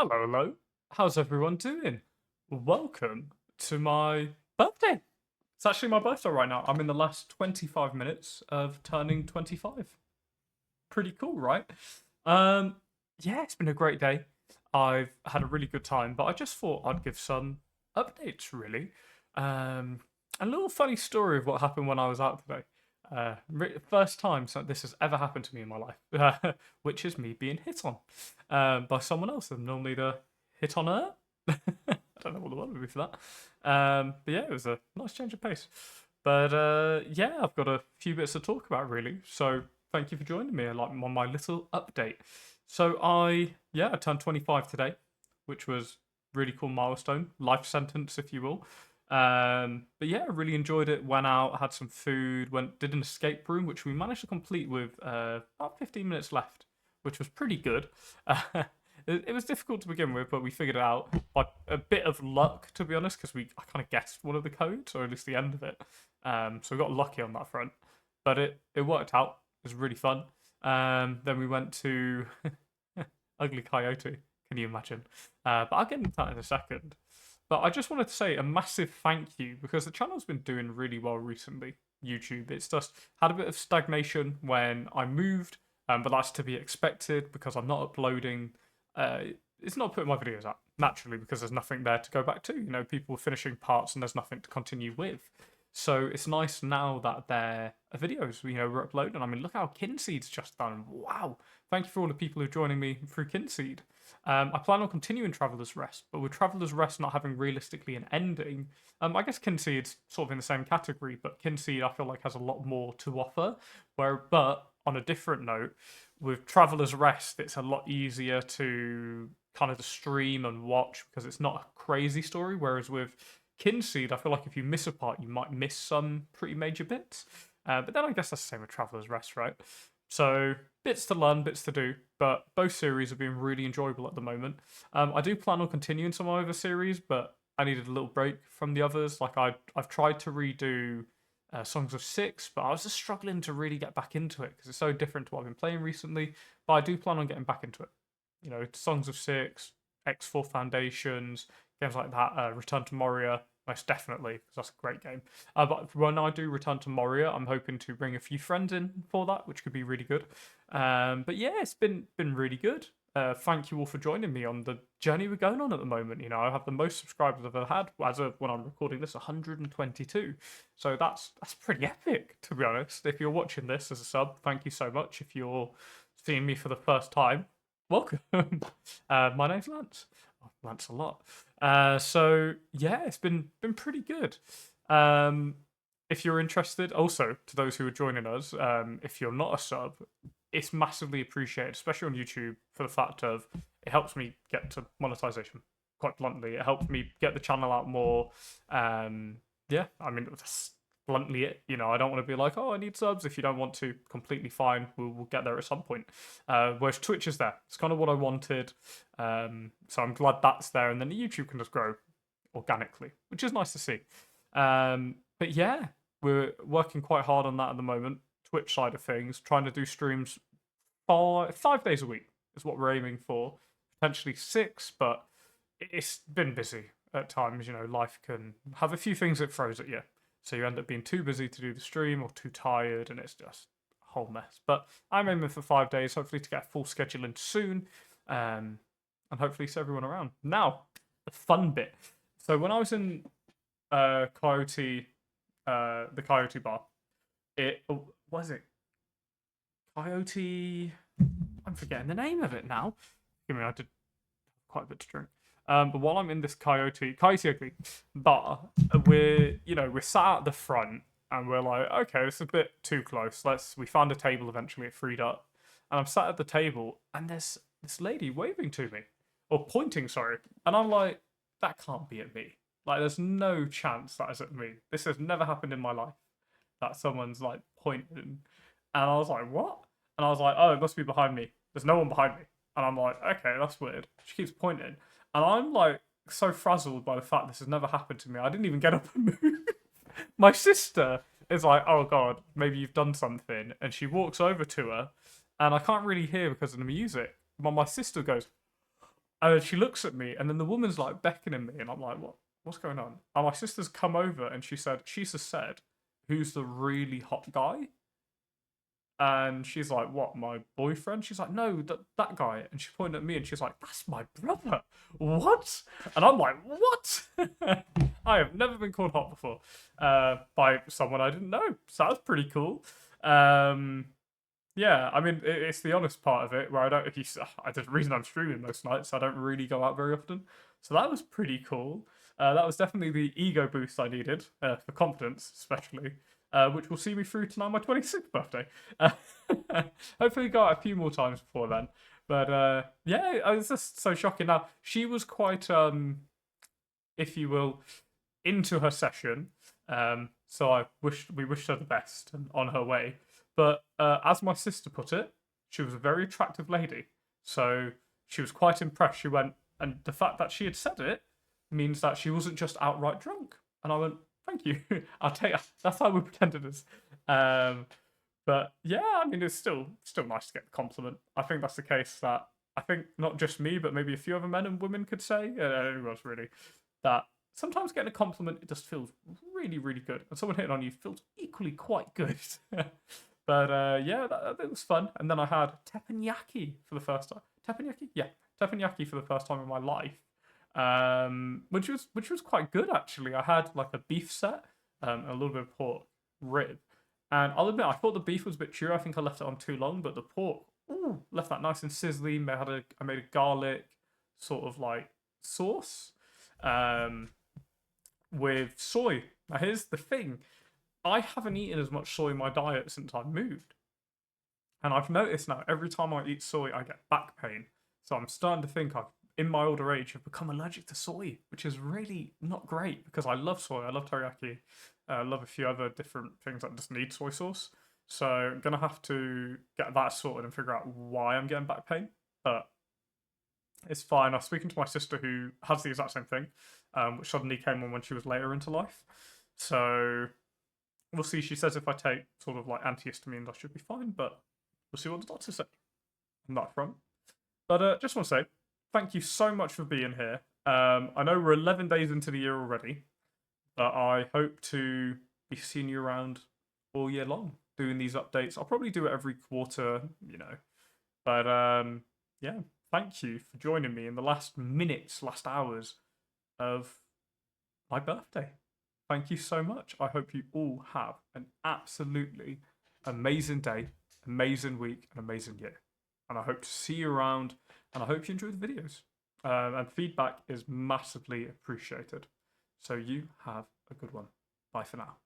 Hello, hello. How's everyone doing? Welcome to my birthday. It's actually my birthday right now. I'm in the last 25 minutes of turning 25. Pretty cool, right? Um, yeah, it's been a great day. I've had a really good time, but I just thought I'd give some updates, really. Um, a little funny story of what happened when I was out today. First time this has ever happened to me in my life, which is me being hit on by someone else. I'm normally the hit on her. I don't know what the word would be for that. But yeah, it was a nice change of pace. But yeah, I've got a few bits to talk about really. So thank you for joining me like on my little update. So I turned 25 today, which was really cool milestone, life sentence if you will. But yeah, I really enjoyed it. Went out, had some food, did an escape room, which we managed to complete with about 15 minutes left, which was pretty good. It was difficult to begin with, but we figured it out by a bit of luck, to be honest, because I kind of guessed one of the codes, or at least the end of it. So we got lucky on that front, but it worked out. It was really fun. Then we went to Ugly Coyote. Can you imagine? But I'll get into that in a second. But I just wanted to say a massive thank you because the channel's been doing really well recently. YouTube, it's just had a bit of stagnation when I moved, but that's to be expected because I'm not uploading. Uh, it's not putting my videos up naturally because there's nothing there to go back to. You know, people are finishing parts and there's nothing to continue with. So it's nice now that there are videos, we're uploading. I mean, look how Kinseed's just done. Wow. Thank you for all the people who are joining me through Kinseed. I plan on continuing Traveller's Rest, but with Traveller's Rest not having realistically an ending, I guess Kinseed's sort of in the same category, but Kinseed I feel like has a lot more to offer. But on a different note, with Traveller's Rest, it's a lot easier to kind of stream and watch because it's not a crazy story. Whereas with Kinseed, I feel like if you miss a part, you might miss some pretty major bits. But then I guess that's the same with Traveller's Rest, right? So bits to learn, bits to do, but both series have been really enjoyable at the moment. I do plan on continuing some other series, but I needed a little break from the others. Like I've tried to redo Songs of Six, but I was just struggling to really get back into it because it's so different to what I've been playing recently. But I do plan on getting back into it. You know, Songs of Six, X4 Foundations, games like that. Return to Moria, most definitely, because that's a great game. But when I do Return to Moria, I'm hoping to bring a few friends in for that, which could be really good. But yeah, it's been really good. Thank you all for joining me on the journey we're going on at the moment. You know, I have the most subscribers I've ever had as of when I'm recording this, 122. So that's pretty epic, to be honest. If you're watching this as a sub, thank you so much. If you're seeing me for the first time, welcome. My name's Lance. Lance a lot. So yeah, it's been pretty good. If you're interested, also to those who are joining us, if you're not a sub, it's massively appreciated, especially on YouTube, for the fact of it helps me get to monetization. Quite bluntly, it helps me get the channel out more. Yeah, I mean that's bluntly it. You know, I don't want to be like, oh, I need subs. If you don't want to, completely fine. We'll get there at some point. Whereas Twitch is there. It's kind of what I wanted. So I'm glad that's there, and then the YouTube can just grow organically, which is nice to see. But yeah, we're working quite hard on that at the moment. Twitch side of things, trying to do streams 5 days a week is what we're aiming for. Potentially 6, but it's been busy at times. You know, life can have a few things it throws at you. So you end up being too busy to do the stream or too tired, and it's just a whole mess. But I'm aiming for 5 days, hopefully to get a full schedule in soon, and hopefully see everyone around. Now, the fun bit. So when I was in Coyote, the Coyote bar, was it Coyote? I'm forgetting the name of it now. Give me, I did quite a bit to drink. But while I'm in this Coyote Ugly bar, we're sat at the front and we're like, okay, this is a bit too close. We found a table eventually, it freed up. And I'm sat at the table and there's this lady waving to me. Or pointing, sorry. And I'm like, that can't be at me. Like, there's no chance that is at me. This has never happened in my life. That someone's like pointing. And I was like, what? And I was like, oh, it must be behind me. There's no one behind me. And I'm like, okay, that's weird. She keeps pointing. And I'm like so frazzled by the fact this has never happened to me. I didn't even get up and move. My sister is like, oh god, maybe you've done something. And she walks over to her, and I can't really hear because of the music. But my sister goes, And then she looks at me, and then the woman's like beckoning me, and I'm like, what's going on? And my sister's come over, and she's just said, who's the really hot guy? And she's like, what, my boyfriend? She's like, no, that guy. And she pointed at me and she's like, that's my brother. What? And I'm like, what? I have never been called hot before by someone I didn't know. So that was pretty cool. Yeah, I mean, it's the honest part of it where I don't, the reason I'm streaming most nights, I don't really go out very often. So that was pretty cool. That was definitely the ego boost I needed for confidence, especially, which will see me through to now my 26th birthday. Uh, hopefully, go out a few more times before then. But yeah, it was just so shocking. Now, she was quite, if you will, into her session. So we wished her the best and on her way. But as my sister put it, she was a very attractive lady. So she was quite impressed. She went, and the fact that she had said it means that she wasn't just outright drunk. And I went, thank you. I'll take that's how we pretended it is. But yeah, I mean, it's still nice to get the compliment. I think that's the case that I think not just me, but maybe a few other men and women could say, anyone else really, that sometimes getting a compliment, it just feels really, really good. And someone hitting on you feels equally quite good. But yeah, that was fun. And then I had teppanyaki for the first time. Teppanyaki? Yeah, teppanyaki for the first time in my life. Which was quite good actually. I had like a beef set, a little bit of pork rib. And I'll admit, I thought the beef was a bit chewy. I think I left it on too long, but the pork, left that nice and sizzly. I made a garlic sort of like sauce, with soy. Now here's the thing: I haven't eaten as much soy in my diet since I moved, and I've noticed now every time I eat soy, I get back pain. So I'm starting to think in my older age, I've become allergic to soy, which is really not great because I love soy. I love teriyaki. I love a few other different things that just need soy sauce. So I'm gonna have to get that sorted and figure out why I'm getting back pain. But it's fine. I was speaking to my sister who has the exact same thing, which suddenly came on when she was later into life. So we'll see. She says if I take sort of like antihistamines, I should be fine, but we'll see what the doctor said on that front. But just want to say thank you so much for being here. I know we're 11 days into the year already, but I hope to be seeing you around all year long doing these updates. I'll probably do it every quarter, But yeah, thank you for joining me in the last minutes, last hours of my birthday. Thank you so much. I hope you all have an absolutely amazing day, amazing week, and amazing year. And I hope to see you around, and I hope you enjoy the videos. And feedback is massively appreciated. So you have a good one. Bye for now.